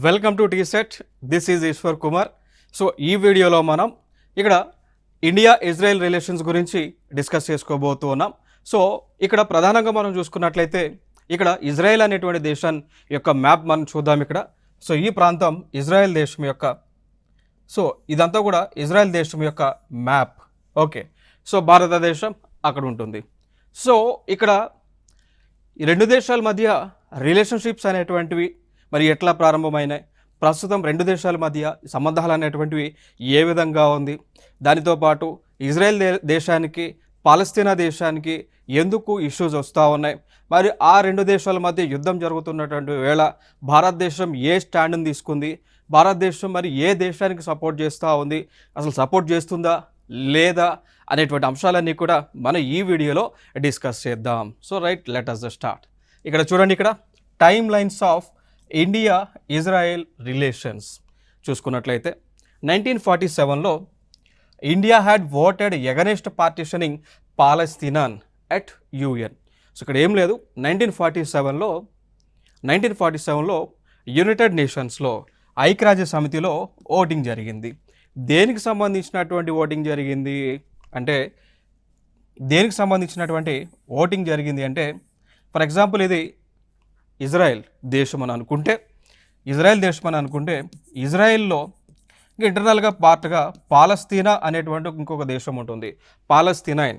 Welcome to T SAT. This is Eshwar Kumar. So ఈ వీడియోలో మనం ఇక్కడ ఇండియా ఇజ్రాయెల్ రిలేషన్స్ గురించి డిస్కస్ చేసుకోబోతూ ఉన్నాం. సో ఇక్కడ ప్రధానంగా మనం చూసుకున్నట్లయితే ఇక్కడ ఇజ్రాయెల్ అనేటువంటి దేశం యొక్క మ్యాప్ మనం చూద్దాం. ఇక్కడ సో ఈ ప్రాంతం ఇజ్రాయెల్ దేశం యొక్క, సో ఇదంతా కూడా ఇజ్రాయెల్ దేశం యొక్క మ్యాప్. ఓకే, సో భారతదేశం అక్కడ ఉంటుంది. సో ఇక్కడ ఈ రెండు దేశాల మధ్య రిలేషన్షిప్స్ అనేటువంటివి మరి ఎట్లా ప్రారంభమైనాయి, ప్రస్తుతం రెండు దేశాల మధ్య సంబంధాలు అనేటువంటివి ఏ విధంగా ఉంది, దానితో పాటు ఇజ్రాయెల్ దేశానికి పాలస్తీనా దేశానికి ఎందుకు ఇష్యూస్ వస్తూ ఉన్నాయి, మరి ఆ రెండు దేశాల మధ్య యుద్ధం జరుగుతున్నటువంటి వేళ భారతదేశం ఏ స్టాండ్ని తీసుకుంది, భారతదేశం మరి ఏ దేశానికి సపోర్ట్ చేస్తూ ఉంది, అసలు సపోర్ట్ చేస్తుందా లేదా అనేటువంటి అంశాలన్నీ కూడా మనం ఈ వీడియోలో డిస్కస్ చేద్దాం. So right, let us the start. ఇక్కడ చూడండి, ఇక్కడ time lines of India Israel relations చూసుకున్నట్లయితే 1947లో India had voted against partitioning Palestine at UN. So ఇక్కడ ఏం లేదు, 1947లో యునైటెడ్ నేషన్స్లో ఐక్యరాజ్య సమితిలో ఓటింగ్ జరిగింది. దేనికి సంబంధించినటువంటి ఓటింగ్ జరిగింది అంటే ఫర్ ఎగ్జాంపుల్ ఇది ఇజ్రాయెల్ దేశం అని అనుకుంటే ఇజ్రాయెల్లో ఇంటర్నల్గా పార్ట్గా పాలస్తీనా అనేటువంటి ఇంకొక దేశం ఉంటుంది. పాలస్తీనైన్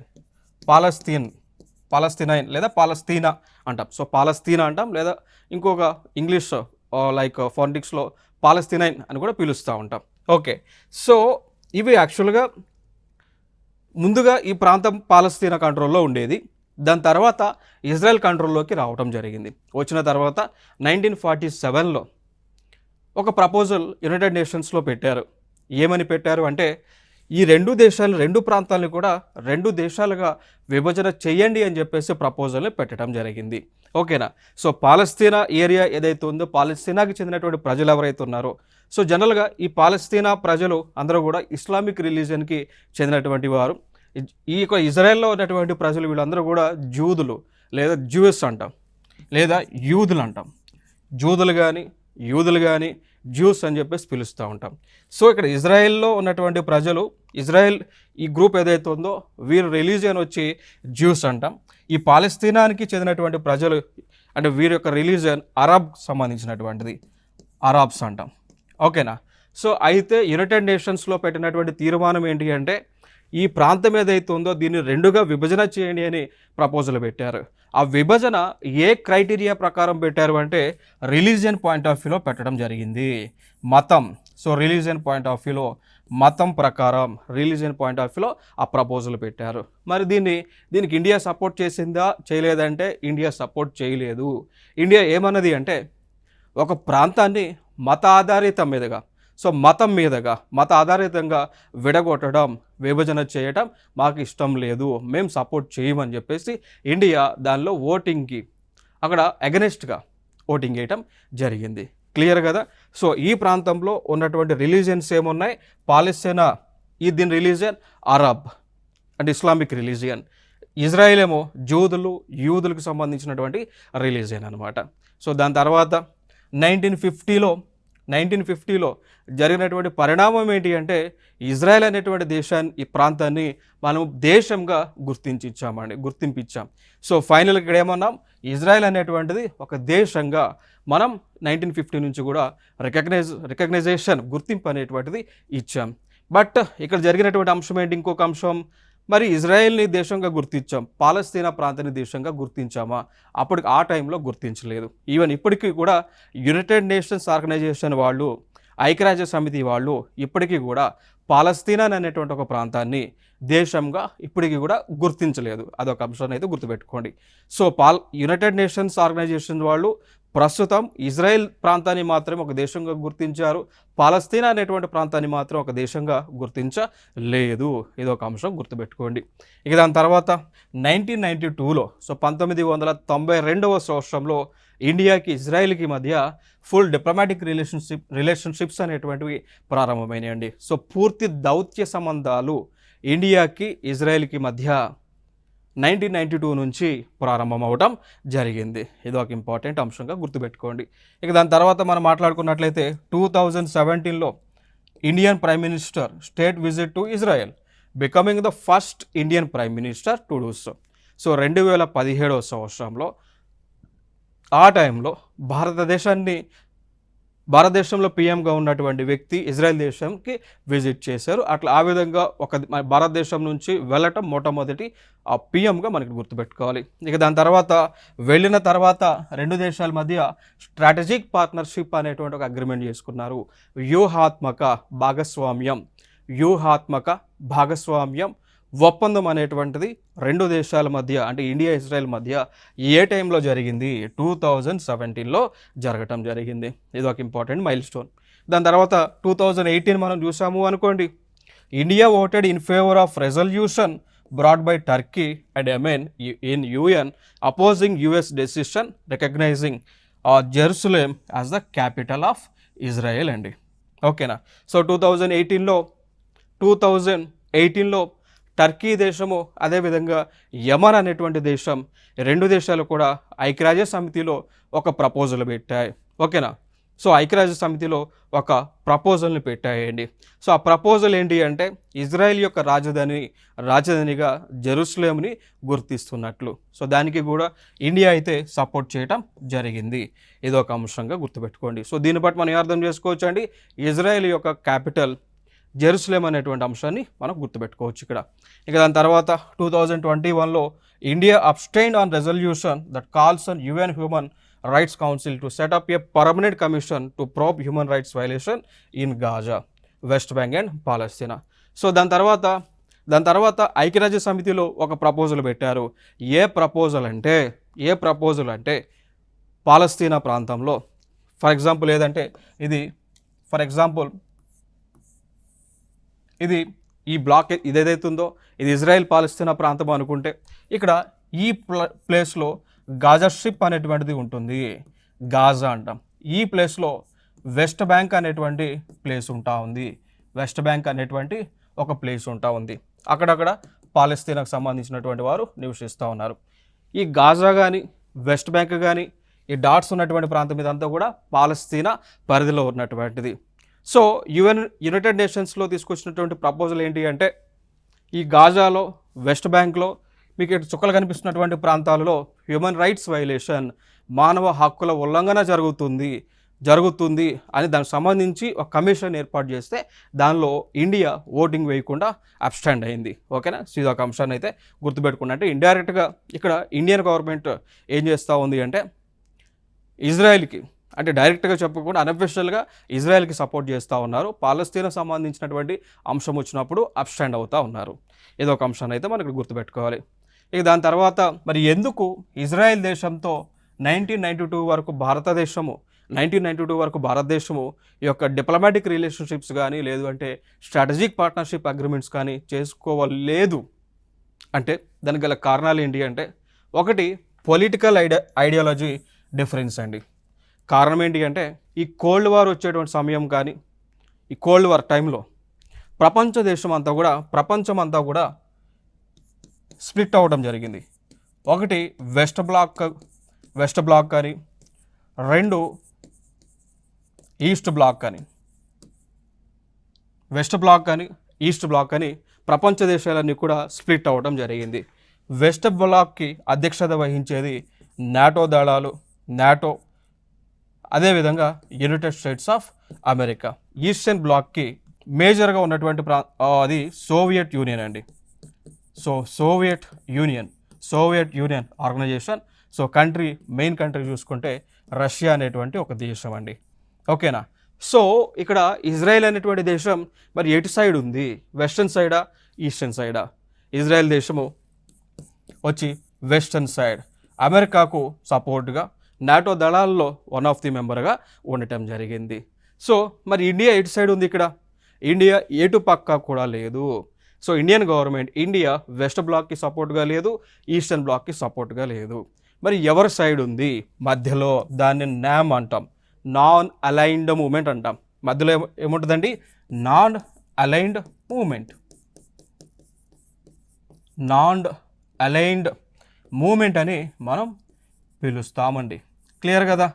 లేదా పాలస్తీనా అంటాం. సో పాలస్తీనా అంటాం, లేదా ఇంకొక ఇంగ్లీష్ లైక్ ఫోనెటిక్స్లో పాలస్తీనైన్ అని కూడా పిలుస్తూ ఉంటాం. ఓకే, సో ఇవి యాక్చువల్గా ముందుగా ఈ ప్రాంతం పాలస్తీనా కంట్రోల్లో ఉండేది. దాని తర్వాత ఇజ్రాయెల్ కంట్రోల్లోకి రావటం జరిగింది. వచ్చిన తర్వాత 1947లో ఒక ప్రపోజల్ యునైటెడ్ నేషన్స్లో పెట్టారు. ఏమని పెట్టారు అంటే ఈ రెండు ప్రాంతాలను కూడా రెండు దేశాలుగా విభజన చేయండి అని చెప్పేసి ప్రపోజల్ని పెట్టడం జరిగింది. ఓకేనా. సో పాలస్తీనా ఏరియా ఏదైతే ఉందో, పాలస్తీనాకి చెందినటువంటి ప్రజలు ఎవరైతే ఉన్నారో, సో జనరల్గా ఈ పాలస్తీనా ప్రజలు అందరూ కూడా ఇస్లామిక్ రిలీజియన్కి చెందినటువంటి వారు. ఈ యొక్క ఇజ్రాయెల్లో ఉన్నటువంటి ప్రజలు వీళ్ళందరూ కూడా జూదులు లేదా జ్యూస్ అంటాం, లేదా యూదులు అంటాం. యూదులు కానీ జ్యూస్ అని చెప్పేసి పిలుస్తూ ఉంటాం. సో ఇక్కడ ఇజ్రాయెల్లో ఉన్నటువంటి ప్రజలు, ఇజ్రాయెల్ ఈ గ్రూప్ ఏదైతే ఉందో వీరి రిలీజియన్ వచ్చి జ్యూస్ అంటాం. ఈ పాలస్తీనానికి చెందినటువంటి ప్రజలు అంటే వీరి యొక్క రిలీజియన్ అరబ్ సంబంధించినటువంటిది, అరబ్స్ అంటాం. ఓకేనా. సో అయితే యునైటెడ్ నేషన్స్లో పెట్టినటువంటి తీర్మానం ఏంటి అంటే ఈ ప్రాంతం ఏదైతే ఉందో దీన్ని రెండుగా విభజన చేయండి అని ప్రపోజల్ పెట్టారు. ఆ విభజన ఏ క్రైటీరియా ప్రకారం పెట్టారు అంటే రిలీజియన్ పాయింట్ ఆఫ్ వ్యూలో పెట్టడం జరిగింది. మతం, సో రిలీజియన్ పాయింట్ ఆఫ్ వ్యూలో, మతం ప్రకారం రిలీజియన్ పాయింట్ ఆఫ్ వ్యూలో ఆ ప్రపోజల్ పెట్టారు. మరి దీనికి ఇండియా సపోర్ట్ చేసిందా చేయలేదంటే ఇండియా సపోర్ట్ చేయలేదు. ఇండియా ఏమన్నది అంటే ఒక ప్రాంతాన్ని మత ఆధారితం మీదుగా, సో మత ఆధారితంగా విడగొట్టడం, విభజన చేయటం మాకు ఇష్టం లేదు, మేము సపోర్ట్ చేయమని చెప్పేసి ఇండియా దానిలో ఓటింగ్కి అక్కడ అగెనెస్ట్గా ఓటింగ్ వేయటం జరిగింది. క్లియర్ కదా. సో ఈ ప్రాంతంలో ఉన్నటువంటి రిలీజియన్స్ ఏమున్నాయి, పాలస్తీనా దీని రిలీజియన్ అరబ్ అంటే ఇస్లామిక్ రిలీజియన్, ఇజ్రాయెల్ ఏమో యూదులకు సంబంధించినటువంటి రిలీజియన్ అనమాట. సో దాని తర్వాత 1950లో జరిగినటువంటి పరిణామం ఏంటి అంటే ఇజ్రాయెల్ అనేటువంటి ఈ ప్రాంతాన్ని మనం దేశంగా గుర్తింపించాం. సో ఫైనల్గా ఇక్కడ ఏమన్నాం, ఇజ్రాయెల్ అనేటువంటిది ఒక దేశంగా మనం 1950 నుంచి కూడా రికగ్నైజేషన్, గుర్తింపు అనేటువంటిది ఇచ్చాం. బట్ ఇక్కడ జరిగినటువంటి అంశం ఏంటి, ఇంకొక అంశం, మరి ఇజ్రాయెల్ని దేశంగా గుర్తించాం, పాలస్తీనా ప్రాంతాన్ని దేశంగా గుర్తించామా? అప్పటికి ఆ టైంలో గుర్తించలేదు. ఈవెన్ ఇప్పటికీ కూడా యునైటెడ్ నేషన్స్ ఆర్గనైజేషన్ వాళ్ళు, ఐక్యరాజ్య సమితి వాళ్ళు ఇప్పటికీ కూడా పాలస్తీనా అనేటువంటి ఒక ప్రాంతాన్ని దేశంగా ఇప్పటికీ కూడా గుర్తించలేదు. అదొక అంశాన్ని అయితే గుర్తుపెట్టుకోండి. సో యునైటెడ్ నేషన్స్ ఆర్గనైజేషన్ వాళ్ళు ప్రస్తుతం ఇజ్రాయెల్ ప్రాంతాన్ని మాత్రమే ఒక దేశంగా గుర్తించారు, పాలస్తీనా అనేటువంటి ప్రాంతాన్ని మాత్రం ఒక దేశంగా గుర్తించలేదు. ఇదొక అంశం గుర్తుపెట్టుకోండి. ఇక దాని తర్వాత 1992లో, సో 1992వ సంవత్సరంలో ఇండియాకి ఇజ్రాయెల్కి మధ్య ఫుల్ డిప్లొమాటిక్ రిలేషన్షిప్స్ అనేటువంటివి ప్రారంభమైనాయండి. సో పూర్తి దౌత్య సంబంధాలు ఇండియాకి ఇజ్రాయెల్కి మధ్య 1992 నుంచి ప్రారంభం అవడం జరిగింది. ఇది ఒక ఇంపార్టెంట్ అంశంగా గుర్తుపెట్టుకోండి. ఇక దాని తర్వాత మనం మాట్లాడుకున్నట్లయితే 2017లో Indian prime minister state visit to Israel, becoming the first Indian prime minister to do so. So 2017వ సంవత్సరంలో ఆ టైంలో భారతదేశంలో పీఎంగా ఉన్నటువంటి వ్యక్తి ఇజ్రాయెల్ దేశంకి విజిట్ చేశారు. అట్లా ఆ విధంగా భారతదేశం నుంచి వెళ్ళటం మొట్టమొదటి ఆ పీఎంగా మనకి గుర్తుపెట్టుకోవాలి. ఇక దాని తర్వాత వెళ్ళిన తర్వాత రెండు దేశాల మధ్య స్ట్రాటజిక్ పార్ట్నర్షిప్ అనేటువంటి ఒక అగ్రిమెంట్ చేసుకున్నారు. వ్యూహాత్మక భాగస్వామ్యం ఒప్పందం అనేటువంటిది రెండు దేశాల మధ్య, అంటే ఇండియా ఇజ్రాయెల్ మధ్య ఏ టైంలో జరిగింది? 2017లో జరగటం జరిగింది. ఇది ఒక ఇంపార్టెంట్ మైల్ స్టోన్. దాని తర్వాత 2018 మనం చూసాము అనుకోండి. India voted in favour of resolution brought by Turkey and Yemen in UN opposing US decision recognising Jerusalem as the capital of Israel అండి. ఓకేనా? సో 2018లో టర్కీ దేశము, అదేవిధంగా యమన్ అనేటువంటి దేశం, రెండు దేశాలు కూడా ఐక్యరాజ్య సమితిలో ఒక ప్రపోజల్ పెట్టాయి. ఓకేనా? సో ఐక్యరాజ్య సమితిలో ఒక ప్రపోజల్ని పెట్టాయండి. సో ఆ ప్రపోజల్ ఏంటి అంటే ఇజ్రాయెల్ యొక్క రాజధానిగా జెరూసలేంని గుర్తిస్తున్నట్లు. సో దానికి కూడా ఇండియా అయితే సపోర్ట్ చేయటం జరిగింది. ఇది ఒక అంశంగా గుర్తుపెట్టుకోండి. సో దీన్ని బట్టి మనం అర్థం చేసుకోవచ్చు అండి, ఇజ్రాయెల్ యొక్క క్యాపిటల్ జెరూసలేం అనేటువంటి అంశాన్ని మనం గుర్తుపెట్టుకోవచ్చు ఇక్కడ. ఇక దాని తర్వాత 2021లో India abstained on resolution that calls on UN human rights council to set up a permanent commission to probe human rights violation in Gaza, West Bank and Palestine. So దాని తర్వాత ఐక్యరాజ్య సమితిలో ఒక ప్రపోజల్ పెట్టారు. ఏ ప్రపోజల్ అంటే పాలస్తీనా ప్రాంతంలో, for example ఇది ఈ బ్లాక్ ఇదేదైతే ఉందో ఇది ఇజ్రాయెల్ పాలస్తీనా ప్రాంతం అనుకుంటే, ఇక్కడ ఈ ప్లేస్లో గాజా స్ట్రిప్ అనేటువంటిది ఉంటుంది, గాజా అంటాం. ఈ ప్లేస్లో వెస్ట్ బ్యాంక్ అనేటువంటి ప్లేస్ ఉంది. ఒక ప్లేస్ ఉంది. అక్కడక్కడ పాలస్తీనాకు సంబంధించినటువంటి వారు నివసిస్తూ ఉన్నారు. ఈ గాజా కానీ వెస్ట్ బ్యాంక్ కానీ ఈ డాట్స్ ఉన్నటువంటి ప్రాంతం ఇదంతా కూడా పాలస్తీనా పరిధిలో ఉన్నటువంటిది. సో యునైటెడ్ నేషన్స్లో తీసుకొచ్చినటువంటి ప్రపోజల్ ఏంటి అంటే ఈ గాజాలో, వెస్ట్ బ్యాంక్లో మీకు చుక్కలు కనిపిస్తున్నటువంటి ప్రాంతాలలో హ్యూమన్ రైట్స్ వైలేషన్, మానవ హక్కుల ఉల్లంఘన జరుగుతుంది అని దానికి సంబంధించి ఒక కమిషన్ ఏర్పాటు చేస్తే దానిలో ఇండియా ఓటింగ్ వేయకుండా అబ్స్టాండ్ అయింది. ఓకేనా? సో ఇది ఒక అంశాన్ని అయితే గుర్తుపెట్టుకున్నా. అంటే ఇండైరెక్ట్గా ఇక్కడ ఇండియన్ గవర్నమెంట్ ఏం చేస్తూ ఉంది అంటే ఇజ్రాయెల్కి, అంటే డైరెక్ట్గా చెప్పకుండా అన్అఫిషియల్గా ఇజ్రాయెల్కి సపోర్ట్ చేస్తూ ఉన్నారు. పాలస్తీనా సంబంధించినటువంటి అంశం వచ్చినప్పుడు అబ్స్టాండ్ అవుతూ ఉన్నారు. ఏదో ఒక అంశాన్ని అయితే మనకు గుర్తుపెట్టుకోవాలి. ఇక దాని తర్వాత మరి ఎందుకు ఇజ్రాయెల్ దేశంతో 1992 వరకు భారతదేశము ఈ యొక్క డిప్లొమాటిక్ రిలేషన్షిప్స్ కానీ లేదు అంటే స్ట్రాటజిక్ పార్ట్నర్షిప్ అగ్రిమెంట్స్ కానీ చేసుకోలేదు అంటే దానికి గల కారణాలు ఏంటి అంటే, ఒకటి పొలిటికల్ ఐడియాలజీ డిఫరెన్స్ అండి. కారణం ఏంటి అంటే ఈ కోల్డ్ వార్ వచ్చేటువంటి సమయం కానీ ఈ కోల్డ్ వార్ టైంలో ప్రపంచమంతా కూడా స్ప్లిట్ అవ్వడం జరిగింది. ఒకటి వెస్ట్ బ్లాక్ కానీ, రెండు ఈస్ట్ బ్లాక్ కానీ ప్రపంచ దేశాలన్నీ కూడా స్ప్లిట్ అవ్వడం జరిగింది. వెస్ట్ బ్లాక్కి అధ్యక్షత వహించేది నాటో, అదేవిధంగా United States of America. Eastern బ్లాక్కి మేజర్గా ఉన్నటువంటి అది సోవియట్ యూనియన్ అండి. So Soviet Union organisation. So main country చూసుకుంటే రష్యా అనేటువంటి ఒక దేశం అండి. ఓకేనా? సో ఇక్కడ ఇజ్రాయెల్ అనేటువంటి దేశం మరి ఎటు సైడ్ ఉంది? వెస్టర్న్ సైడా, ఈస్టర్న్ సైడా? ఇజ్రాయెల్ దేశము వచ్చి వెస్టర్న్ సైడ్, అమెరికాకు సపోర్ట్గా నాటో దళాల్లో వన్ ఆఫ్ ది మెంబర్గా ఉండటం జరిగింది. సో మరి ఇండియా ఎటు సైడ్ ఉంది? ఇక్కడ ఇండియా ఎటు పక్క కూడా లేదు. So Indian government India West బ్లాక్కి సపోర్ట్గా లేదు, ఈస్టర్న్ బ్లాక్కి సపోర్ట్గా లేదు. మరి ఎవరి సైడ్ ఉంది? మధ్యలో. దాన్ని నామ్ అంటాం, నాన్ అలైన్డ్ మూమెంట్ అంటాం. మధ్యలో ఏముంటుందండి? నాన్ అలైన్డ్ అలైన్డ్ మూమెంట్ అని మనం పిలుస్తామండి. క్లియర్ కదా?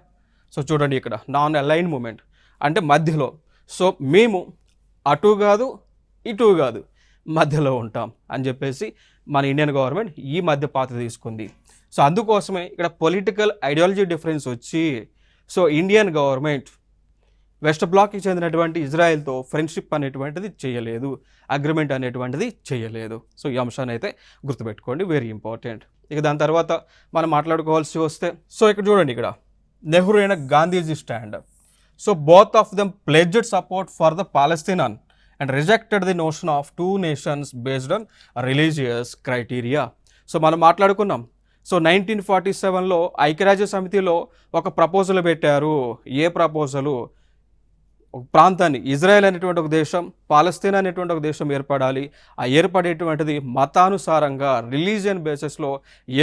సో చూడండి ఇక్కడ నాన్ అలైన్డ్ మూమెంట్ అంటే మధ్యలో. సో మేము అటు కాదు ఇటు కాదు మధ్యలో ఉంటాం అని చెప్పేసి మన ఇండియన్ గవర్నమెంట్ ఈ మధ్య పాత్ర తీసుకుంది. సో అందుకోసమే ఇక్కడ పొలిటికల్ ఐడియాలజీ డిఫరెన్స్ వచ్చి సో ఇండియన్ గవర్నమెంట్ వెస్ట్ బ్లాక్కి చెందినటువంటి ఇజ్రాయెల్తో ఫ్రెండ్షిప్ అనేటువంటిది చేయలేదు, అగ్రిమెంట్ అనేటువంటిది చేయలేదు. సో ఈ అంశాన్ని అయితే గుర్తుపెట్టుకోండి, వెరీ ఇంపార్టెంట్. ఇక దాని తర్వాత మనం మాట్లాడుకోవాల్సి వస్తే సో ఇక్కడ చూడండి ఇక్కడ Nehru and Gandhiji stand. So both of them pledged support for the Palestine and rejected the notion of two nations based on religious criteria. So మనం మాట్లాడుకున్నాం. సో 1947లో ఐక్యరాజ్య సమితిలో ఒక ప్రపోజల్ పెట్టారు. ఏ ప్రపోజలు? ఒక ప్రాంతాన్ని ఇజ్రాయెల్ అనేటువంటి ఒక దేశం, పాలస్తీనా అనేటువంటి ఒక దేశం ఏర్పడాలి. ఆ ఏర్పడేటువంటిది మతానుసారంగా రిలీజియన్ బేసిస్లో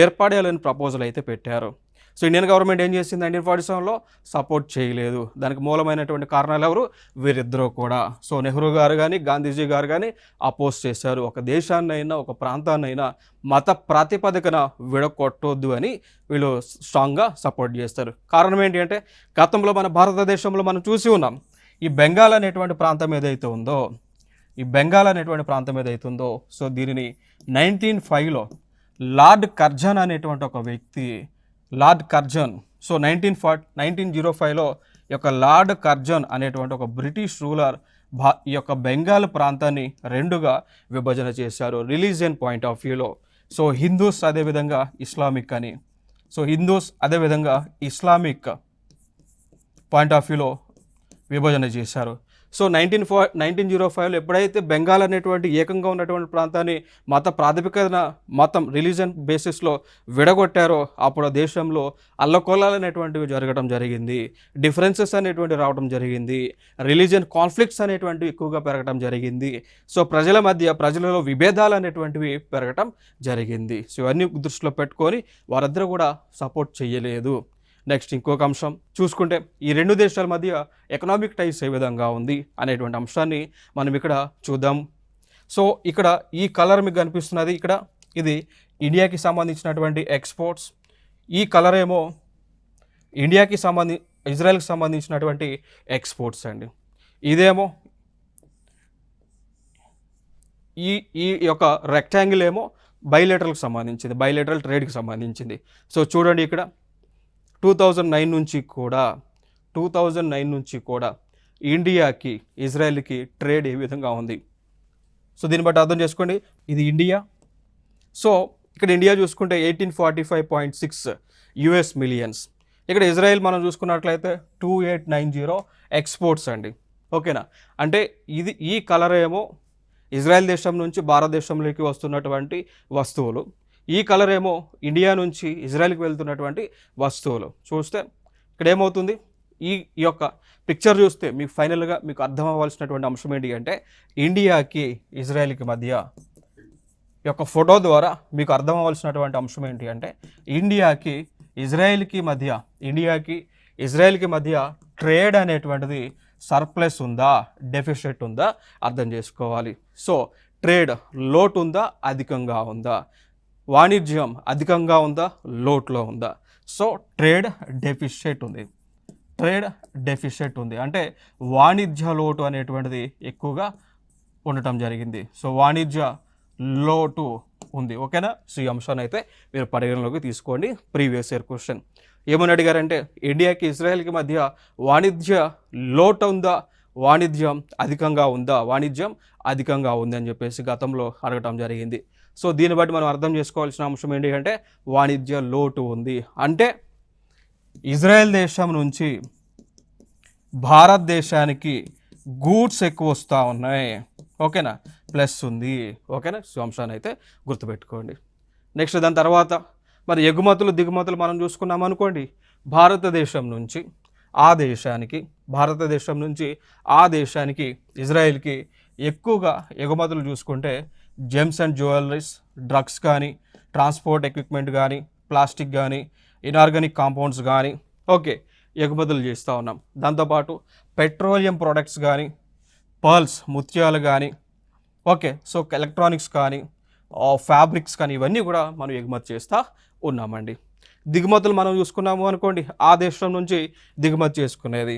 ఏర్పడాలని ప్రపోజల్ అయితే పెట్టారు. సో ఇండియన్ గవర్నమెంట్ ఏం చేసింది 1947లో? సపోర్ట్ చేయలేదు. దానికి మూలమైనటువంటి కారణాలు ఎవరు? వీరిద్దరూ కూడా. సో నెహ్రూ గారు కానీ గాంధీజీ గారు కానీ అపోజ్ చేశారు. ఒక దేశాన్నైనా ఒక ప్రాంతాన్నైనా మత ప్రాతిపదికన విడగొట్టొద్దు అని వీళ్ళు స్ట్రాంగ్గా సపోర్ట్ చేస్తారు. కారణం ఏంటి అంటే గతంలో మన భారతదేశంలో మనం చూసి ఉన్నాం. ఈ బెంగాల్ అనేటువంటి ప్రాంతం ఏదైతే ఉందో, ఈ బెంగాల్ అనేటువంటి ప్రాంతం ఏదైతే ఉందో సో దీనిని 1905లో లార్డ్ కర్జన్ అనేటువంటి ఒక వ్యక్తి, లార్డ్ కర్జన్, సో 1905లో ఈ యొక్క లార్డ్ కర్జన్ అనేటువంటి ఒక బ్రిటిష్ రూలర్ ఈ యొక్క బెంగాల్ ప్రాంతాన్ని రెండుగా విభజన చేశారు రిలీజియన్ పాయింట్ ఆఫ్ వ్యూలో. సో హిందూస్ అదేవిధంగా ఇస్లామిక్ అని. సో హిందూస్ అదేవిధంగా ఇస్లామిక్ పాయింట్ ఆఫ్ వ్యూలో విభజన చేశారు. సో 1905లో ఎప్పుడైతే బెంగాల్ అనేటువంటి ఏకంగా ఉన్నటువంటి ప్రాంతాన్ని మత ప్రాతిపదికన మతం రిలీజన్ బేసిస్లో విడగొట్టారో అప్పుడు ఆ దేశంలో అల్లకొల్లాలు అనేటువంటివి జరగడం జరిగింది, డిఫరెన్సెస్ అనేటువంటి రావడం జరిగింది, రిలీజియన్ కాన్ఫ్లిక్ట్స్ అనేటువంటివి ఎక్కువగా పెరగడం జరిగింది. సో ప్రజలలో విభేదాలు అనేటువంటివి పెరగడం జరిగింది. సో ఇవన్నీ దృష్టిలో పెట్టుకొని వారందరూ కూడా సపోర్ట్ చేయలేదు. నెక్స్ట్ ఇంకొక అంశం చూసుకుంటే ఈ రెండు దేశాల మధ్య ఎకనామిక్ టైస్ ఏ విధంగా ఉంది అనేటువంటి అంశాన్ని మనం ఇక్కడ చూద్దాం. సో ఇక్కడ ఈ కలర్ మీకు కనిపిస్తున్నది, ఇక్కడ ఇది ఇండియాకి సంబంధించినటువంటి ఎక్స్పోర్ట్స్. ఈ కలర్ ఏమో ఇజ్రాయెల్కి సంబంధించినటువంటి ఎక్స్పోర్ట్స్ అండి. ఇదేమో ఈ యొక్క రెక్టాంగిల్ ఏమో బైలేటరల్కి సంబంధించింది, బైలేటరల్ ట్రేడ్కి సంబంధించింది. సో చూడండి ఇక్కడ 2009 నుంచి కూడా ఇండియాకి ఇజ్రాయెల్కి ట్రేడ్ ఏ విధంగా ఉంది. సో దీన్ని బట్టి అర్థం చేసుకోండి, ఇది ఇండియా. సో ఇక్కడ ఇండియా చూసుకుంటే 1845.6 US మిలియన్స్. ఇక్కడ ఇజ్రాయెల్ మనం చూసుకున్నట్లయితే 2890 ఎక్స్పోర్ట్స్ అండి. ఓకేనా? అంటే ఈ కలర్ ఏమో ఇజ్రాయెల్ దేశం నుంచి భారతదేశంలోకి వస్తున్నటువంటి వస్తువులు, ఈ కలర్ ఏమో ఇండియా నుంచి ఇజ్రాయెల్కి వెళ్తున్నటువంటి వస్తువులు. చూస్తే ఇక్కడ ఏమవుతుంది, ఈ యొక్క పిక్చర్ చూస్తే మీకు ఫైనల్గా మీకు అర్థం అవ్వాల్సినటువంటి అంశం ఏంటి అంటే ఇండియాకి ఇజ్రాయెల్కి మధ్య ఈ యొక్క ఫోటో ద్వారా మీకు అర్థం అవ్వాల్సినటువంటి అంశం ఏంటి అంటే ఇండియాకి ఇజ్రాయెల్కి మధ్య ట్రేడ్ అనేటువంటిది సర్ప్లస్ ఉందా, డెఫిసిట్ ఉందా అర్థం చేసుకోవాలి. సో ట్రేడ్ లోటు ఉందా, అధికంగా ఉందా, వాణిజ్యం అధికంగా ఉందా, లోట్లో ఉందా. సో ట్రేడ్ డెఫిసిట్ ఉంది అంటే వాణిజ్య లోటు అనేటువంటిది ఎక్కువగా ఉండటం జరిగింది. సో వాణిజ్య లోటు ఉంది. ఓకేనా? సో ఈ అంశాన్ని అయితే మీరు పరిగణలోకి తీసుకోండి. ప్రీవియస్ ఇయర్ క్వశ్చన్ ఏమని అడిగారంటే ఇండియాకి ఇజ్రాయెల్కి మధ్య వాణిజ్య లోటు ఉందా, వాణిజ్యం అధికంగా ఉంది అని చెప్పేసి గతంలో అడగటం జరిగింది. సో దీన్ని బట్టి మనం అర్థం చేసుకోవాల్సిన అంశం ఏంటి అంటే వాణిజ్య లోటు ఉంది అంటే ఇజ్రాయెల్ దేశం నుంచి భారతదేశానికి గూడ్స్ ఎక్కువ వస్తూ ఉన్నాయి. ఓకేనా? ప్లస్ ఉంది. ఓకేనా? సో అంశాన్ని అయితే గుర్తుపెట్టుకోండి. నెక్స్ట్ దాని తర్వాత మరి ఎగుమతులు దిగుమతులు మనం చూసుకున్నాం అనుకోండి, భారతదేశం నుంచి ఆ దేశానికి ఇజ్రాయెల్కి ఎక్కువగా ఎగుమతులు చూసుకుంటే జెమ్స్ అండ్ జ్యువెలరీస్, డ్రగ్స్ కానీ, ట్రాన్స్పోర్ట్ ఎక్విప్మెంట్ కానీ, ప్లాస్టిక్ కానీ, ఇనార్గానిక్ కాంపౌండ్స్ కానీ ఎగుమతులు చేస్తూ ఉన్నాం. దాంతోపాటు పెట్రోలియం ప్రోడక్ట్స్ కానీ, పర్ల్స్ ముత్యాలు కానీ, సో ఎలక్ట్రానిక్స్ కానీ, ఫ్యాబ్రిక్స్ కానీ ఇవన్నీ కూడా మనం ఎగుమతి చేస్తూ ఉన్నామండి. దిగుమతులు మనం చూసుకున్నాము అనుకోండి, ఆ దేశం నుంచి దిగుమతి చేసుకునేది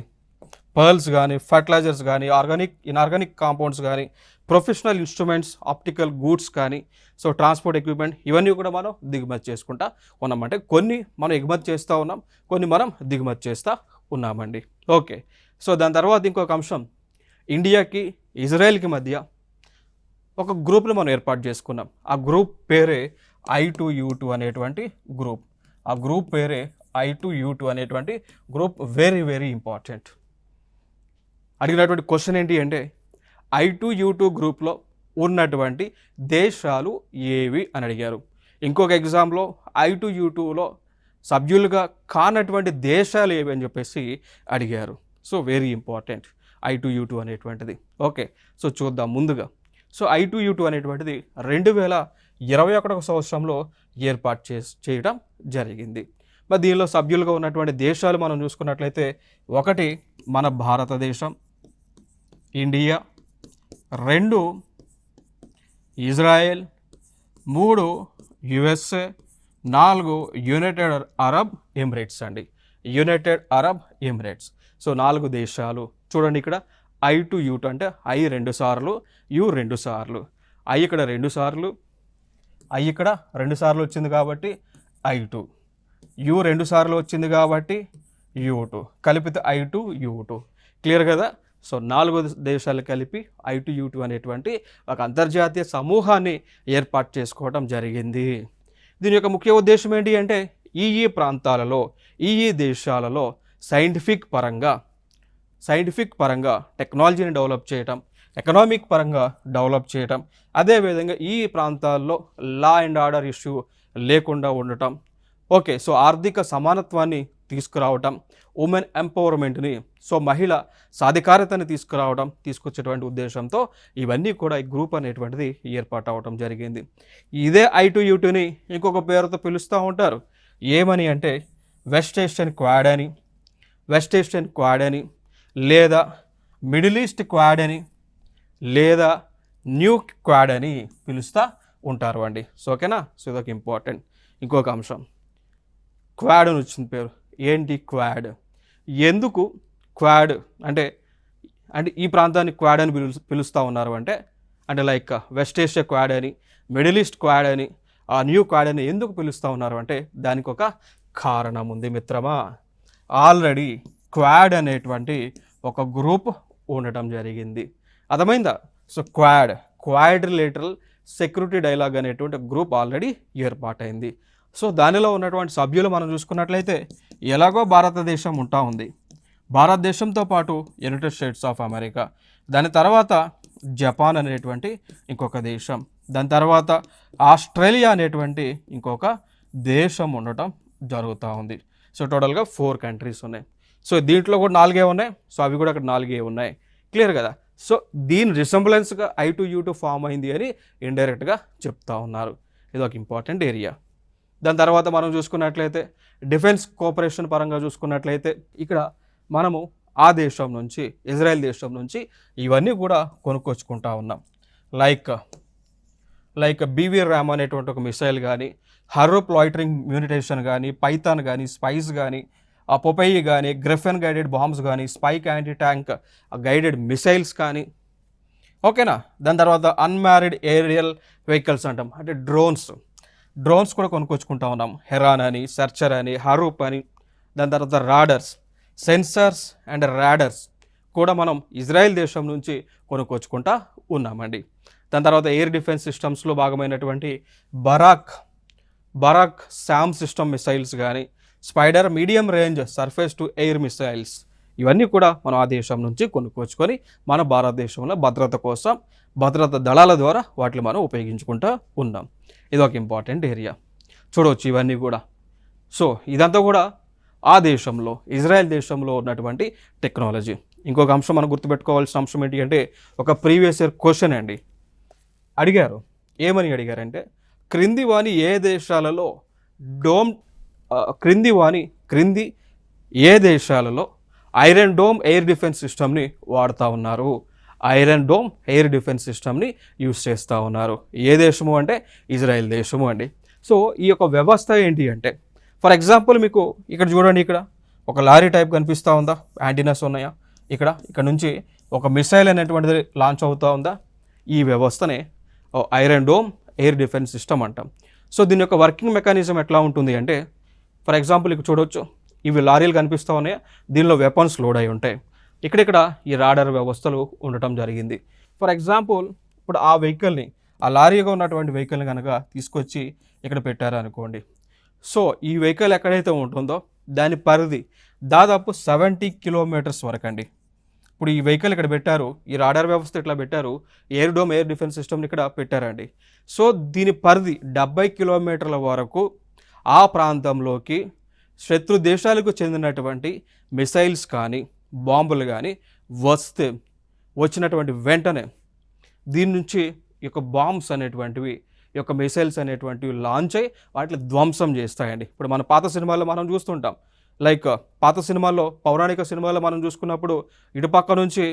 పర్ల్స్ కానీ, ఫర్టిలైజర్స్ కానీ, ఇన్ఆర్గానిక్ కాంపౌండ్స్ కానీ, ప్రొఫెషనల్ ఇన్స్ట్రుమెంట్స్, ఆప్టికల్ గూడ్స్ కానీ, సో ట్రాన్స్పోర్ట్ ఎక్విప్మెంట్ ఇవన్నీ కూడా మనం దిగుమతి చేసుకుంటా ఉన్నాం. అంటే కొన్ని మనం ఎగుమతి చేస్తూ ఉన్నాం, కొన్ని మనం దిగుమతి చేస్తూ ఉన్నామండి. ఓకే, సో దాని తర్వాత ఇంకొక అంశం, ఇండియాకి ఇజ్రాయెల్కి మధ్య ఒక గ్రూప్ని మనం ఏర్పాటు చేసుకున్నాం. ఆ గ్రూప్ పేరే I2U2 అనేటువంటి గ్రూప్. ఆ గ్రూప్ పేరే I2U2 అనేటువంటి గ్రూప్. Very very important. అడిగినటువంటి క్వశ్చన్ ఏంటి అంటే I2U2 గ్రూప్లో ఉన్నటువంటి దేశాలు ఏవి అని అడిగారు. ఇంకొక ఎగ్జామ్లో I2U2లో సభ్యులుగా కానటువంటి దేశాలు ఏవి అని చెప్పేసి అడిగారు. సో వెరీ ఇంపార్టెంట్ I2U2 అనేటువంటిది. ఓకే, సో చూద్దాం ముందుగా. సో I2U2 అనేటువంటిది 2021 సంవత్సరంలో ఏర్పాటు చేయడం జరిగింది. మరి దీనిలో సభ్యులుగా ఉన్నటువంటి దేశాలు మనం చూసుకున్నట్లయితే, ఒకటి మన భారతదేశం, India, 2 Israel, 3 USA, 4 United Arab Emirates అండి. United Arab Emirates. సో 4 దేశాలు. చూడండి ఇక్కడ I2U2 అంటే I 2 సార్లు, U 2 సార్లు, I ఇక్కడ 2 సార్లు, I ఇక్కడ 2 సార్లు వచ్చింది కాబట్టి I2, U 2 సార్లు వచ్చింది కాబట్టి U2, కలిపితే I2U2. క్లియర్ కదా? సో 4 దేశాలు కలిపి I2U2 అనేటువంటి ఒక అంతర్జాతీయ సమూహాన్ని ఏర్పాటు చేసుకోవడం జరిగింది. దీని యొక్క ముఖ్య ఉద్దేశం ఏంటి అంటే, ఈ ప్రాంతాలలో, ఈ దేశాలలో సైంటిఫిక్ పరంగా టెక్నాలజీని డెవలప్ చేయటం, ఎకనామిక్ పరంగా డెవలప్ చేయటం, అదేవిధంగా ఈ ప్రాంతాల్లో లా అండ్ ఆర్డర్ ఇష్యూ లేకుండా ఉండటం. ఓకే, సో ఆర్థిక సమానత్వాన్ని తీసుకురావటం, ఉమెన్ ఎంపవర్మెంట్ని, సో మహిళ సాధికారతని తీసుకొచ్చేటువంటి ఉద్దేశంతో ఇవన్నీ కూడా ఈ గ్రూప్ అనేటువంటిది ఏర్పాటు అవ్వటం జరిగింది. ఇదే I2U2ని ఇంకొక పేరుతో పిలుస్తూ ఉంటారు. ఏమని అంటే వెస్ట్ ఏషియన్ క్వాడ్ అని, లేదా మిడిల్ ఈస్ట్ క్వాడ్ అని, లేదా న్యూ క్వాడ్ అని పిలుస్తూ ఉంటారు అండి. సో ఓకేనా? సో ఇదొక ఇంపార్టెంట్. ఇంకొక అంశం, క్వాడ్ అని వచ్చిన పేరు. ఏంటి క్వాడ్? ఎందుకు క్వాడ్ అంటే ఈ ప్రాంతాన్ని క్వాడ్ అని పిలుస్తూ ఉన్నారు అంటే లైక్ వెస్ట్ ఏషియా క్వాడ్ అని, మిడిల్ ఈస్ట్ క్వాడ్ అని, న్యూ క్వాడ్ అని ఎందుకు పిలుస్తూ ఉన్నారు అంటే దానికి ఒక కారణం ఉంది మిత్రమా. ఆల్రెడీ క్వాడ్ అనేటువంటి ఒక గ్రూప్ ఉండటం జరిగింది. అర్థమైందా? సో క్వాడ్రిలేటరల్ సెక్యూరిటీ డైలాగ్ అనేటువంటి గ్రూప్ ఆల్రెడీ ఏర్పాటైంది. సో దానిలో ఉన్నటువంటి సభ్యులు మనం చూసుకున్నట్లయితే, ఎలాగో భారతదేశం ఉంటా ఉంది, భారతదేశంతో పాటు యునైటెడ్ స్టేట్స్ ఆఫ్ అమెరికా, దాని తర్వాత జపాన్ అనేటువంటి ఇంకొక దేశం, దాని తర్వాత ఆస్ట్రేలియా అనేటువంటి ఇంకొక దేశం ఉండటం జరుగుతూ ఉంది. సో టోటల్గా 4 కంట్రీస్ ఉన్నాయి. సో దీంట్లో కూడా 4 ఉన్నాయి. సో అవి కూడా అక్కడ 4 ఉన్నాయి. క్లియర్ కదా? సో దీని రిసెంబ్లెన్స్గా I2U2 ఫామ్ అయింది అని ఇండైరెక్ట్గా చెప్తా ఉన్నారు. ఇది ఒక ఇంపార్టెంట్ ఏరియా. దాని తర్వాత మనం చూసుకున్నట్లయితే డిఫెన్స్ కోఆపరేషన్ పరంగా చూసుకున్నట్లయితే, ఇక్కడ మనము ఆ దేశం నుంచి, ఇజ్రాయెల్ దేశం నుంచి ఇవన్నీ కూడా కొనుక్కొచ్చుకుంటా ఉన్నాం. లైక్ BB-RAM అనేటువంటి ఒక మిసైల్ కానీ, హర్రూప్ లాయిటరింగ్ మ్యూనిటేషన్ కానీ, పైథాన్ కానీ, స్పైస్ కానీ, పొపెయి కానీ, గ్రిఫెన్ గైడెడ్ బాంబ్స్ కానీ, spike anti tank guided missiles కానీ. ఓకేనా? దాని తర్వాత అన్మ్యారీడ్ ఏరియల్ వెహికల్స్ అంటాం, అంటే డ్రోన్స్ కూడా కొనుక్కొచ్చుకుంటా ఉన్నాం. హెరాన్ అని, సెర్చర్ అని, హరూప్ అని. దాని తర్వాత రాడర్స్, సెన్సర్స్ అండ్ రాడర్స్ కూడా మనం ఇజ్రాయెల్ దేశం నుంచి కొనుక్కొచ్చుకుంటా ఉన్నామండి. దాని తర్వాత ఎయిర్ డిఫెన్స్ సిస్టమ్స్లో భాగమైనటువంటి బరాక్ శామ్ సిస్టమ్ మిసైల్స్ కానీ, spider medium range surface to air missiles, ఇవన్నీ కూడా మనం ఆ దేశం నుంచి కొనుక్కొచ్చుకొని మన భారతదేశంలో భద్రత కోసం, భద్రతా దళాల ద్వారా వాటిని మనం ఉపయోగించుకుంటూ ఉన్నాం. ఇది ఒక ఇంపార్టెంట్ ఏరియా. చూడవచ్చు ఇవన్నీ కూడా. సో ఇదంతా కూడా ఆ దేశంలో, ఇజ్రాయెల్ దేశంలో ఉన్నటువంటి టెక్నాలజీ. ఇంకొక అంశం మనం గుర్తుపెట్టుకోవాల్సిన అంశం ఏంటి అంటే, ఒక ప్రీవియస్ ఇయర్ క్వశ్చన్ అండి అడిగారు. ఏమని అడిగారంటే, క్రింది ఏ దేశాలలో ఐరన్ డోమ్ ఎయిర్ డిఫెన్స్ సిస్టమ్ని వాడుతూ ఉన్నారు ఐరన్ డోమ్ ఎయిర్ డిఫెన్స్ సిస్టమ్ని యూస్ చేస్తూ ఉన్నారు. ఏ దేశము అంటే ఇజ్రాయెల్ దేశము అండి. సో ఈ యొక్క వ్యవస్థ ఏంటి అంటే, ఫర్ ఎగ్జాంపుల్ మీకు ఇక్కడ చూడండి, ఇక్కడ ఒక లారీ టైప్ కనిపిస్తూ ఉందా, యాంటీనాస్ ఉన్నాయా, ఇక్కడ నుంచి ఒక మిసైల్ అనేటువంటిది లాంచ్ అవుతూ ఉందా. ఈ వ్యవస్థనే Iron Dome air defence system అంటాం. సో దీని యొక్క వర్కింగ్ మెకానిజం ఎట్లా ఉంటుంది అంటే, ఫర్ ఎగ్జాంపుల్ ఇక్కడ చూడవచ్చు, ఇవి లారీలు కనిపిస్తూ ఉన్నాయా, దీనిలో వెపన్స్ లోడ్ అయి ఉంటాయి. ఇక్కడ ఈ రాడార్ వ్యవస్థలు ఉండటం జరిగింది. ఫర్ ఎగ్జాంపుల్ ఇప్పుడు ఆ వెహికల్ని, ఆ లారీగా ఉన్నటువంటి వెహికల్ని కనుక తీసుకొచ్చి ఇక్కడ పెట్టారు అనుకోండి. సో ఈ వెహికల్ ఎక్కడైతే ఉంటుందో దాని పరిధి దాదాపు 70 కిలోమీటర్స్ వరకు అండి. ఇప్పుడు ఈ వెహికల్ ఇక్కడ పెట్టారు, ఈ రాడార్ వ్యవస్థ ఇట్లా పెట్టారు, ఎయిర్ డోమ్ ఎయిర్ డిఫెన్స్ సిస్టమ్ని ఇక్కడ పెట్టారండి. సో దీని పరిధి 70 కిలోమీటర్ల వరకు ఆ ప్రాంతంలోకి శత్రు దేశాలకు చెందినటువంటి మిసైల్స్ కానీ బాంబులు కానీ వచ్చినటువంటి వెంటనే దీని నుంచి ఈ యొక్క బాంబ్స్ అనేటువంటివి, ఈ యొక్క మిసైల్స్ అనేటువంటివి లాంచ్ అయ్యి వాటిని ధ్వంసం చేస్తాయండి. ఇప్పుడు మన పాత సినిమాల్లో మనం చూస్తుంటాం, లైక్ పాత సినిమాల్లో, పౌరాణిక సినిమాల్లో మనం చూసుకున్నప్పుడు ఇటుపక్క నుంచి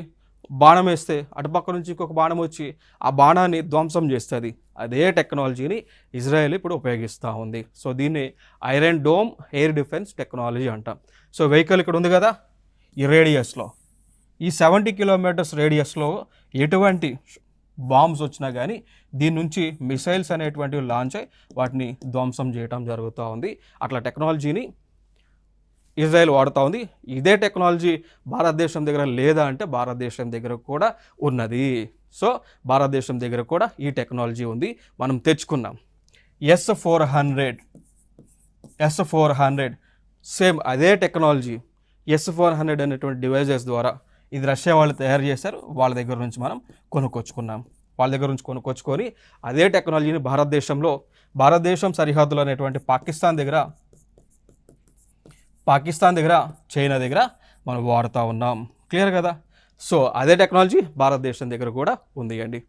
బాణం వేస్తే అటుపక్క నుంచి ఇంకొక బాణం వచ్చి ఆ బాణాన్ని ధ్వంసం చేస్తుంది. అదే టెక్నాలజీని ఇజ్రాయెల్ ఇప్పుడు ఉపయోగిస్తూ ఉంది. సో దీన్ని iron Dome air defence technology అంటాం. సో వెహికల్ ఇక్కడ ఉంది కదా, ఈ రేడియస్లో, ఈ 70 కిలోమీటర్స్ రేడియస్లో ఎటువంటి బాంబ్స్ వచ్చినా కానీ దీని నుంచి మిసైల్స్ అనేటువంటివి లాంచ్ అయ్యి వాటిని ధ్వంసం చేయడం జరుగుతూ ఉంది. అట్లా టెక్నాలజీని ఇజ్రాయెల్ వాడుతూ ఉంది. ఇదే టెక్నాలజీ భారతదేశం దగ్గర లేదా అంటే భారతదేశం దగ్గర కూడా ఉన్నది. సో భారతదేశం దగ్గర కూడా ఈ టెక్నాలజీ ఉంది, మనం తెచ్చుకున్నాం. S-400 సేమ్ అదే టెక్నాలజీ. S-400 అనేటువంటి డివైజెస్ ద్వారా ఇది రష్యా వాళ్ళు తయారు చేశారు, వాళ్ళ దగ్గర నుంచి మనం కొనుక్కొచ్చుకున్నాం. వాళ్ళ దగ్గర నుంచి కొనుక్కొచ్చుకొని అదే టెక్నాలజీని భారతదేశం సరిహద్దులు అనేటువంటి పాకిస్తాన్ దగ్గర చైనా దగ్గర మనం వాడుతూ ఉన్నాం. క్లియర్ కదా. సో అదే టెక్నాలజీ భారతదేశం దగ్గర కూడా ఉంది అండి.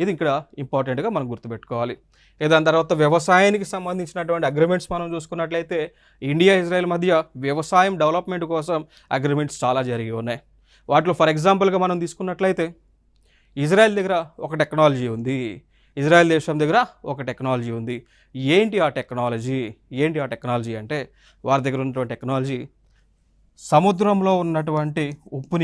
ఇది ఇక్కడ ఇంపార్టెంట్గా మనం గుర్తుపెట్టుకోవాలి. దాని తర్వాత వ్యవసాయానికి సంబంధించినటువంటి అగ్రిమెంట్స్ మనం చూసుకున్నట్లయితే ఇండియా ఇజ్రాయెల్ మధ్య వ్యవసాయం డెవలప్మెంట్ కోసం అగ్రిమెంట్స్ చాలా జరిగి ఉన్నాయి. వాటిలో ఫర్ ఎగ్జాంపుల్గా మనం తీసుకున్నట్లయితే ఇజ్రాయెల్ దగ్గర ఒక టెక్నాలజీ ఉంది, ఇజ్రాయెల్ దేశం దగ్గర ఒక టెక్నాలజీ ఉంది. ఏంటి ఆ టెక్నాలజీ అంటే, వారి దగ్గర ఉన్నటువంటి టెక్నాలజీ సముద్రంలో ఉన్నటువంటి ఉప్పు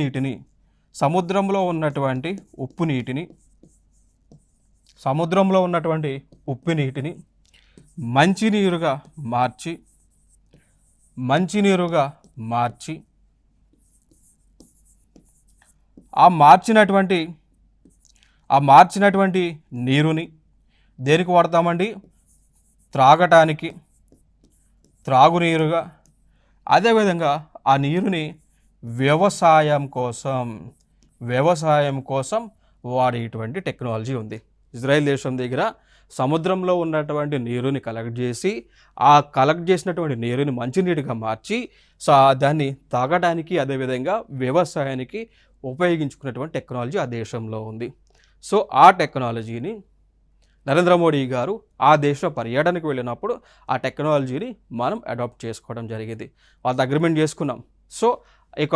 నీటిని మంచినీరుగా మార్చి ఆ మార్చినటువంటి నీరుని దేనికి వాడతామండి, త్రాగునీరుగా. అదేవిధంగా ఆ నీరుని వ్యవసాయం కోసం వాడేటువంటి టెక్నాలజీ ఉంది. ఇజ్రాయెల్ దేశం దగ్గర సముద్రంలో ఉన్నటువంటి నీరుని కలెక్ట్ చేసి ఆ కలెక్ట్ చేసినటువంటి నీరుని మంచినీటిగా మార్చి దాన్ని తాగడానికి అదేవిధంగా వ్యవసాయానికి ఉపయోగించుకున్నటువంటి టెక్నాలజీ ఆ దేశంలో ఉంది. సో ఆ టెక్నాలజీని నరేంద్ర మోడీ గారు ఆ దేశ పర్యటనకు వెళ్ళినప్పుడు ఆ టెక్నాలజీని మనం అడాప్ట్ చేసుకోవడం జరిగింది, వాళ్ళతో అగ్రిమెంట్ చేసుకున్నాం. సో ఇక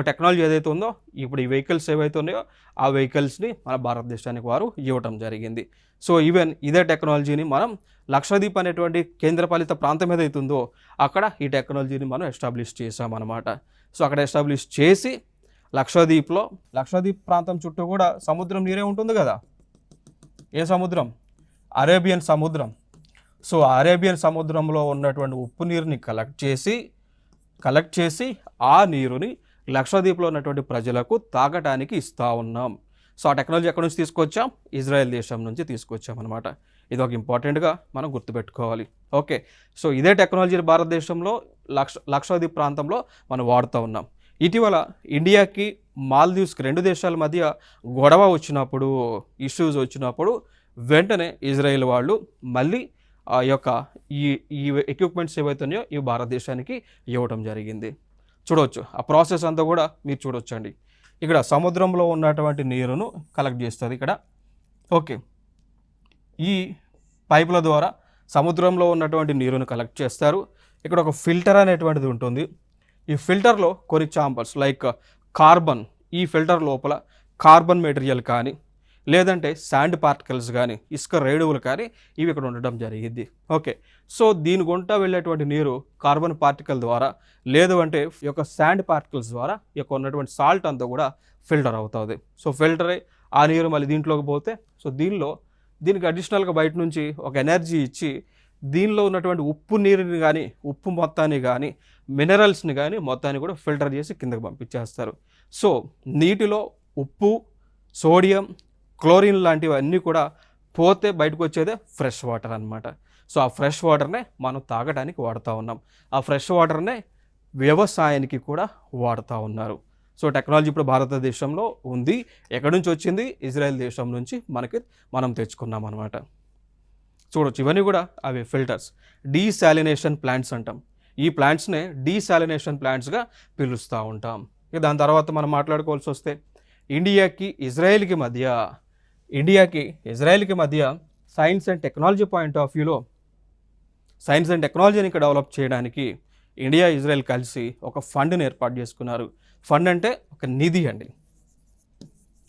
టెక్నాలజీ ఏదైతే ఉందో, ఇప్పుడు ఈ వెహికల్స్ ఏవైతే ఉన్నాయో ఆ వెహికల్స్ని మన భారతదేశానికి వారు ఇవ్వటం జరిగింది. సో ఈవెన్ ఇదే టెక్నాలజీని మనం లక్షద్వీప్ అనేటువంటి కేంద్రపాలిత ప్రాంతం ఏదైతే ఉందో అక్కడ ఈ టెక్నాలజీని మనం ఎస్టాబ్లిష్ చేసామన్నమాట. సో అక్కడ ఎస్టాబ్లిష్ చేసి లక్షద్వీప్ ప్రాంతం చుట్టూ కూడా సముద్రం నీరే ఉంటుంది కదా. ఏ సముద్రం? అరేబియన్ సముద్రం. సో అరేబియన్ సముద్రంలో ఉన్నటువంటి ఉప్పు నీరుని కలెక్ట్ చేసి ఆ నీరుని లక్షద్వీప్లో ఉన్నటువంటి ప్రజలకు తాగటానికి ఇస్తూ ఉన్నాం. సో ఆ టెక్నాలజీ ఎక్కడి నుంచి తీసుకొచ్చాం? ఇజ్రాయెల్ దేశం నుంచి తీసుకొచ్చాం అనమాట. ఇది ఒక ఇంపార్టెంట్గా మనం గుర్తుపెట్టుకోవాలి. ఓకే, సో ఇదే టెక్నాలజీ భారతదేశంలో లక్షద్వీప్ ప్రాంతంలో మనం వాడుతూ ఉన్నాం. ఇటీవల ఇండియాకి మాల్దీవ్స్కి 2 దేశాల మధ్య గొడవ వచ్చినప్పుడు, ఇష్యూస్ వచ్చినప్పుడు వెంటనే ఇజ్రాయెల్ వాళ్ళు మళ్ళీ ఆ యొక్క ఈ ఎక్విప్మెంట్స్ ఏవైతే ఉన్నాయో ఇవి భారతదేశానికి ఇవ్వటం జరిగింది. చూడవచ్చు ఆ ప్రాసెస్ అంతా కూడా మీరు చూడొచ్చండి. ఇక్కడ సముద్రంలో ఉన్నటువంటి నీరును కలెక్ట్ చేస్తుంది ఇక్కడ. ఓకే, ఈ పైపుల ద్వారా సముద్రంలో ఉన్నటువంటి నీరును కలెక్ట్ చేస్తారు. ఇక్కడ ఒక ఫిల్టర్ అనేటువంటిది ఉంటుంది. ఈ ఫిల్టర్లో కొన్ని ఛాంబర్స్ లైక్ కార్బన్, ఈ ఫిల్టర్ లోపల కార్బన్ మెటీరియల్ కానీ లేదంటే శాండ్ పార్టికల్స్ కానీ ఇసుక రేణువులు కానీ ఇవి ఇక్కడ ఉండడం జరిగింది. ఓకే, సో దీని గుంట వెళ్ళేటువంటి నీరు కార్బన్ పార్టికల్ ద్వారా లేదు అంటే ఈ యొక్క శాండ్ పార్టికల్స్ ద్వారా ఈ యొక్క ఉన్నటువంటి సాల్ట్ అంతా కూడా ఫిల్టర్ అవుతుంది. సో ఫిల్టర్ అయ్యి ఆ నీరు మళ్ళీ దీంట్లోకి పోతే సో దీనికి అడిషనల్గా బయట నుంచి ఒక ఎనర్జీ ఇచ్చి దీనిలో ఉన్నటువంటి ఉప్పు నీరుని కానీ ఉప్పు మొత్తాన్ని కానీ మినరల్స్ని కానీ మొత్తాన్ని కూడా ఫిల్టర్ చేసి కిందకి పంపించేస్తారు. సో నీటిలో ఉప్పు, సోడియం, క్లోరిన్ లాంటివన్నీ కూడా పోతే బయటకు వచ్చేదే ఫ్రెష్ వాటర్ అనమాట. సో ఆ ఫ్రెష్ వాటర్నే మనం తాగడానికి వాడుతూ ఉన్నాం. ఆ ఫ్రెష్ వాటర్నే వ్యవసాయానికి కూడా వాడుతూ ఉన్నారు. సో టెక్నాలజీ ఇప్పుడు భారతదేశంలో ఉంది. ఎక్కడి నుంచి వచ్చింది? ఇజ్రాయెల్ దేశం నుంచి మనం తెచ్చుకున్నాం అనమాట. చూడొచ్చు ఇవన్నీ కూడా అవి ఫిల్టర్స్. డీసాలినేషన్ ప్లాంట్స్ అంటాం. ఈ ప్లాంట్స్నే డీసాలినేషన్ ప్లాంట్స్గా పిలుస్తూ ఉంటాం. ఇక దాని తర్వాత మనం మాట్లాడుకోవాల్సి వస్తే ఇండియాకి ఇజ్రాయెల్కి మధ్య science and technology point of వ్యూలో సైన్స్ అండ్ టెక్నాలజీని ఇక్కడ డెవలప్ చేయడానికి ఇండియా, ఇజ్రాయెల్ కలిసి ఒక ఫండ్ని ఏర్పాటు చేసుకున్నారు. ఫండ్ అంటే ఒక నిధి అండి.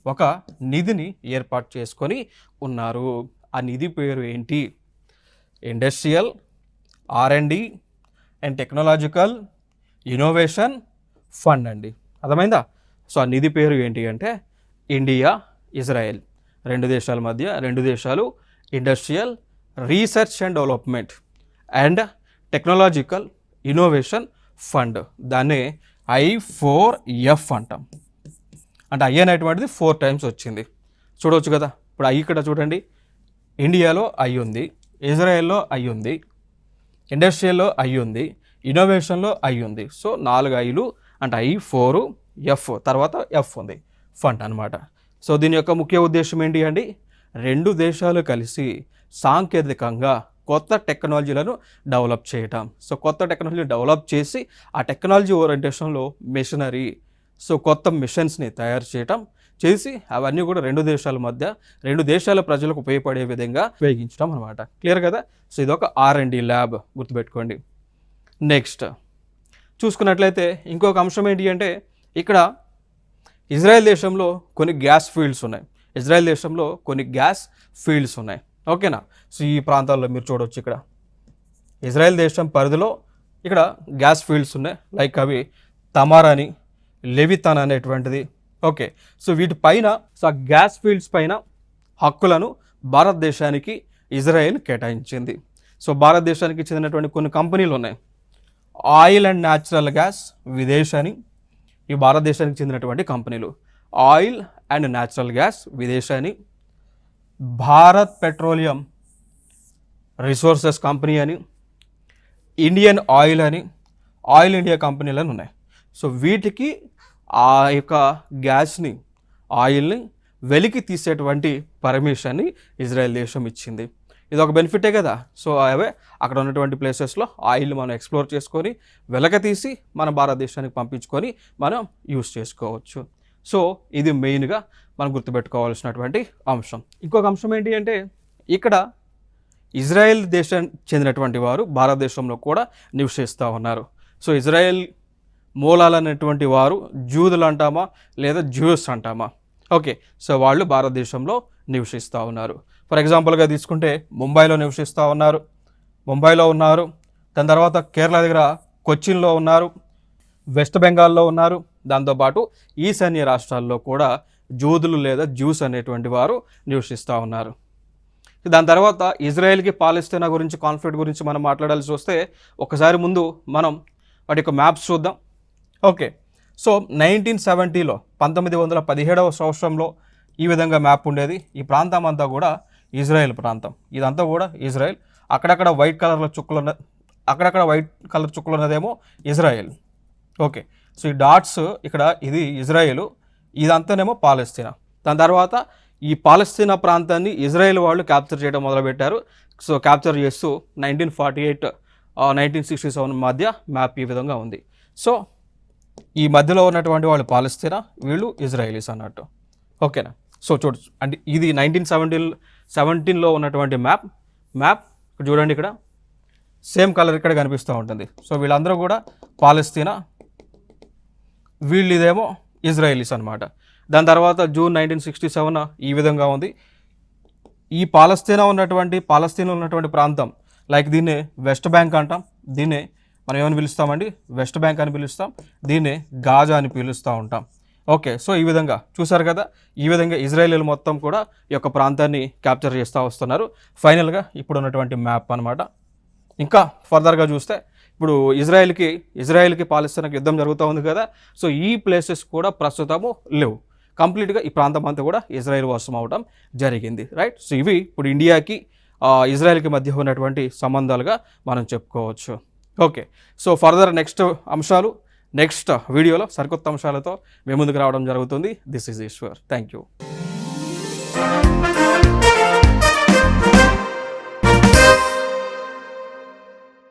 ఒక నిధిని ఏర్పాటు చేసుకొని ఉన్నారు. ఆ నిధి పేరు ఏంటి? Industrial R&D and technological innovation fund అండి. అర్థమైందా? సో ఆ నిధి పేరు ఏంటి అంటే ఇండియా, ఇజ్రాయెల్ రెండు దేశాలు industrial research and development and technological innovation fund. దాన్ని I4F అంటాం. అంటే I అనేటువంటిది 4 times వచ్చింది. చూడవచ్చు కదా. ఇప్పుడు I ఇక్కడ చూడండి, ఇండియాలో I ఉంది, ఇజ్రాయెల్లో I ఉంది, ఇండస్ట్రియల్లో I ఉంది, ఇన్నోవేషన్లో I ఉంది. సో 4 Iలు అంటే I4F తర్వాత F ఉంది, ఫండ్ అనమాట. సో దీని యొక్క ముఖ్య ఉద్దేశం ఏంటి అండి? రెండు దేశాలు కలిసి సాంకేతికంగా కొత్త టెక్నాలజీలను డెవలప్ చేయటం. సో కొత్త టెక్నాలజీ డెవలప్ చేసి ఆ టెక్నాలజీ ఓరియంటేషన్లో మెషినరీ, సో కొత్త మిషన్స్ని తయారు చేయటం చేసి అవన్నీ కూడా రెండు దేశాల ప్రజలకు ఉపయోగపడే విధంగా ఉపయోగించడం అనమాట. క్లియర్ కదా? సో ఇదొక R&D ల్యాబ్, గుర్తుపెట్టుకోండి. నెక్స్ట్ చూసుకున్నట్లయితే ఇంకొక అంశం ఏంటి అంటే ఇక్కడ ఇజ్రాయెల్ దేశంలో కొన్ని గ్యాస్ ఫీల్డ్స్ ఉన్నాయి. ఓకేనా? సో ఈ ప్రాంతాల్లో మీరు చూడవచ్చు, ఇక్కడ ఇజ్రాయెల్ దేశం పరిధిలో ఇక్కడ గ్యాస్ ఫీల్డ్స్ ఉన్నాయి. లైక్ అవి తమార్ అని, లెవితాన్ అనేటువంటిది. ఓకే, సో వీటిపైన సో ఆ గ్యాస్ ఫీల్డ్స్ పైన హక్కులను భారతదేశానికి ఇజ్రాయెల్ కేటాయించింది. సో భారతదేశానికి చెందినటువంటి కొన్ని కంపెనీలు ఉన్నాయి. Oil and natural gas Videsh అని, ఈ భారతదేశానికి చెందినటువంటి కంపెనీలు. Oil and natural gas Videsh అని, భారత్ పెట్రోలియం రిసోర్సెస్ కంపెనీ అని, ఇండియన్ ఆయిల్ అని, ఆయిల్ ఇండియా కంపెనీలను ఉన్నాయి. సో వీటికి ఆ యొక్క గ్యాస్ని, ఆయిల్ని వెలికి తీసేటువంటి పర్మిషన్ని ఇజ్రాయెల్ దేశం ఇచ్చింది. ఇది ఒక బెనిఫిటే కదా. సో అవే అక్కడ ఉన్నటువంటి ప్లేసెస్లో ఆయిల్ని మనం ఎక్స్ప్లోర్ చేసుకొని వెలక తీసి మన భారతదేశానికి పంపించుకొని మనం యూస్ చేసుకోవచ్చు. సో ఇది మెయిన్గా మనం గుర్తుపెట్టుకోవాల్సినటువంటి అంశం. ఇంకొక అంశం ఏంటి అంటే ఇక్కడ ఇజ్రాయెల్ దేశం చెందినటువంటి వారు భారతదేశంలో కూడా నివసిస్తూ ఉన్నారు. సో ఇజ్రాయెల్ మూలాలనేటువంటి వారు జూదులు అంటామా లేదా జ్యూస్ అంటామా? ఓకే, సో వాళ్ళు భారతదేశంలో నివసిస్తూ ఉన్నారు. ఫర్ ఎగ్జాంపుల్గా తీసుకుంటే ముంబైలో ఉన్నారు. దాని తర్వాత కేరళ దగ్గర కొచ్చిన్లో ఉన్నారు, వెస్ట్ బెంగాల్లో ఉన్నారు. దాంతోపాటు ఈశాన్య రాష్ట్రాల్లో కూడా జూదులు లేదా జ్యూస్ అనేటువంటి వారు నివసిస్తూ ఉన్నారు. దాని తర్వాత ఇజ్రాయెల్కి పాలస్తీనా గురించి కాన్ఫ్లిక్ట్ గురించి మనం మాట్లాడాల్సి వస్తే ఒకసారి ముందు మనం వాటి యొక్క మ్యాప్స్ చూద్దాం. ఓకే, సో 1970లో 1917వ సంవత్సరంలో ఈ విధంగా మ్యాప్ ఉండేది. ఈ ప్రాంతం అంతా కూడా ఇజ్రాయెల్ ప్రాంతం. ఇదంతా కూడా ఇజ్రాయెల్. అక్కడక్కడ వైట్ కలర్ చుక్కలు ఉన్నదేమో ఇజ్రాయెల్. ఓకే, సో ఈ డాట్స్ ఇక్కడ ఇది ఇజ్రాయెల్, ఇదంతానేమో పాలస్తీనా. దాని తర్వాత ఈ పాలస్తీనా ప్రాంతాన్ని ఇజ్రాయెల్ వాళ్ళు క్యాప్చర్ చేయడం మొదలుపెట్టారు. సో క్యాప్చర్ చేస్తూ 1948 1967 మధ్య మ్యాప్ ఈ విధంగా ఉంది. సో ఈ మధ్యలో ఉన్నటువంటి వాళ్ళు పాలస్తీనా, వీళ్ళు ఇజ్రాయలీస్ అన్నట్టు. ఓకేనా? సో చూడచ్చు, అంటే ఇది 1917లో ఉన్నటువంటి మ్యాప్ ఇక్కడ చూడండి, ఇక్కడ సేమ్ కలర్ ఇక్కడ కనిపిస్తూ ఉంటుంది. సో వీళ్ళందరూ కూడా పాలస్తీనా, వీళ్ళు ఇదేమో ఇజ్రాయలీస్ అనమాట. దాని తర్వాత జూన్ 1967 ఈ విధంగా ఉంది. ఈ పాలస్తీనాలో ఉన్నటువంటి ప్రాంతం లైక్ దీన్ని వెస్ట్ బ్యాంక్ అంటాం, దీన్ని మనం ఏమని పిలుస్తామండి, వెస్ట్ బ్యాంక్ అని పిలుస్తాం, దీన్ని గాజా అని పిలుస్తూ ఉంటాం. ఓకే, సో ఈ విధంగా చూసారు కదా, ఈ విధంగా ఇజ్రాయేలీలు మొత్తం కూడా ఈ యొక్క ప్రాంతాన్ని క్యాప్చర్ చేస్తూ వస్తున్నారు. ఫైనల్గా ఇప్పుడు ఉన్నటువంటి మ్యాప్ అనమాట. ఇంకా ఫర్దర్గా చూస్తే ఇప్పుడు ఇజ్రాయెల్కి పాలస్తీనాకి యుద్ధం జరుగుతూ ఉంది కదా, సో ఈ ప్లేసెస్ కూడా ప్రస్తుతము లేవు. కంప్లీట్గా ఈ ప్రాంతం అంతా కూడా ఇజ్రాయెల్ వశం అవడం జరిగింది, రైట్. సో ఇవి ఇప్పుడు ఇండియాకి ఇజ్రాయెల్కి మధ్య ఉన్నటువంటి సంబంధాలుగా మనం చెప్పుకోవచ్చు. ఓకే, సో ఫర్దర్ నెక్స్ట్ వీడియోలో సరికొత్త అంశాలతో మేము ముందుకు రావడం జరుగుతుంది. This is Eshwar. Thank you.